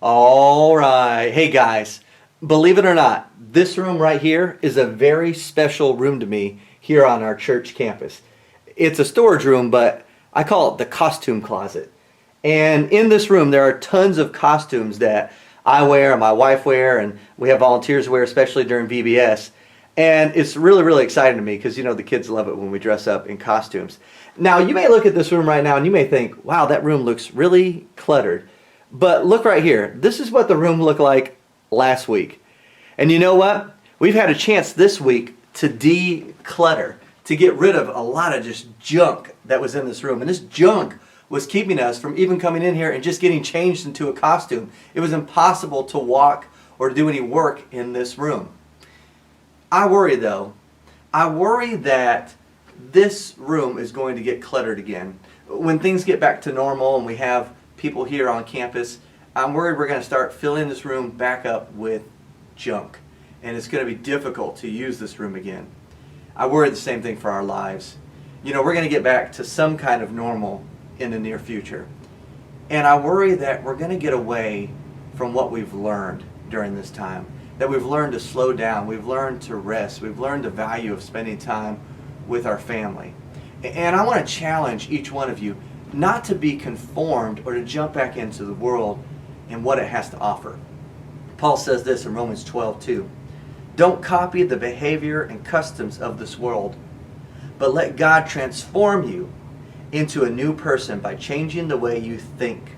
All right. Hey guys, believe it or not, this room right here is a very special room to me here on our church campus. It's a storage room, but I call it the costume closet. And in this room, there are tons of costumes that I wear and my wife wear, and we have volunteers wear, especially during VBS. And it's really, really exciting to me because, you know, the kids love it when we dress up in costumes. Now, you may look at this room right now and you may think, wow, that room looks really cluttered. But look right here. This is what the room looked like last week. And you know what? We've had a chance this week to declutter, to get rid of a lot of just junk that was in this room. And this junk was keeping us from even coming in here and just getting changed into a costume. It was impossible to walk or do any work in this room. I worry though. I worry that this room is going to get cluttered again. When things get back to normal and we have people here on campus, I'm worried we're going to start filling this room back up with junk. And it's going to be difficult to use this room again. I worry the same thing for our lives. You know, we're going to get back to some kind of normal in the near future. And I worry that we're going to get away from what we've learned during this time. That we've learned to slow down, we've learned to rest, we've learned the value of spending time with our family. And I want to challenge each one of you not to be conformed or to jump back into the world and what it has to offer. Paul says this in Romans 12:2. Don't copy the behavior and customs of this world, but let God transform you into a new person by changing the way you think.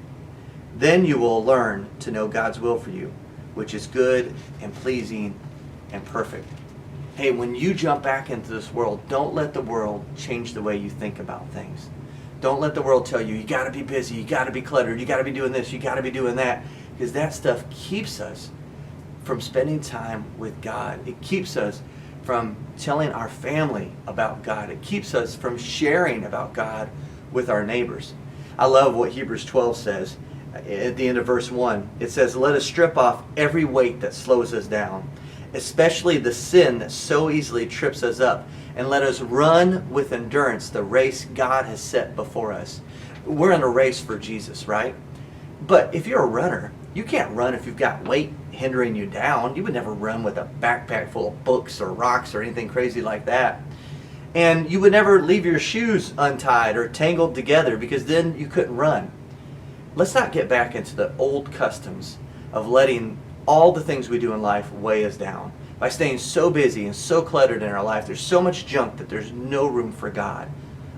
Then you will learn to know God's will for you, which is good and pleasing and perfect. Hey, when you jump back into this world, don't let the world change the way you think about things. Don't let the world tell you got to be busy, you got to be cluttered, you got to be doing this, you got to be doing that. Because that stuff keeps us from spending time with God. It keeps us from telling our family about God. It keeps us from sharing about God with our neighbors. I love what Hebrews 12 says at the end of verse 1. It says, let us strip off every weight that slows us down, especially the sin that so easily trips us up, and let us run with endurance the race God has set before us. We're in a race for Jesus, right? But if you're a runner, you can't run if you've got weight hindering you down. You would never run with a backpack full of books or rocks or anything crazy like that. And you would never leave your shoes untied or tangled together because then you couldn't run. Let's not get back into the old customs of letting all the things we do in life weigh us down. By staying so busy and so cluttered in our life, there's so much junk that there's no room for God.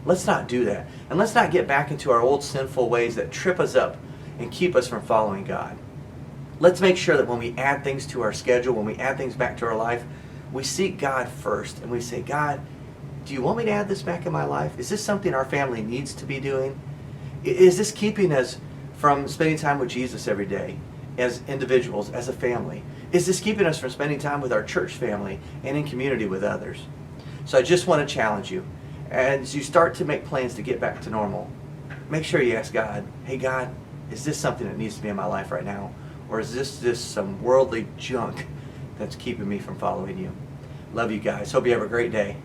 Let's not do that. And let's not get back into our old sinful ways that trip us up and keep us from following God. Let's make sure that when we add things to our schedule, when we add things back to our life, we seek God first and we say, God, do you want me to add this back in my life? Is this something our family needs to be doing? Is this keeping us from spending time with Jesus every day as individuals, as a family? Is this keeping us from spending time with our church family and in community with others? So I just want to challenge you. As you start to make plans to get back to normal, make sure you ask God, hey God, is this something that needs to be in my life right now? Or is this just some worldly junk that's keeping me from following you? Love you guys. Hope you have a great day.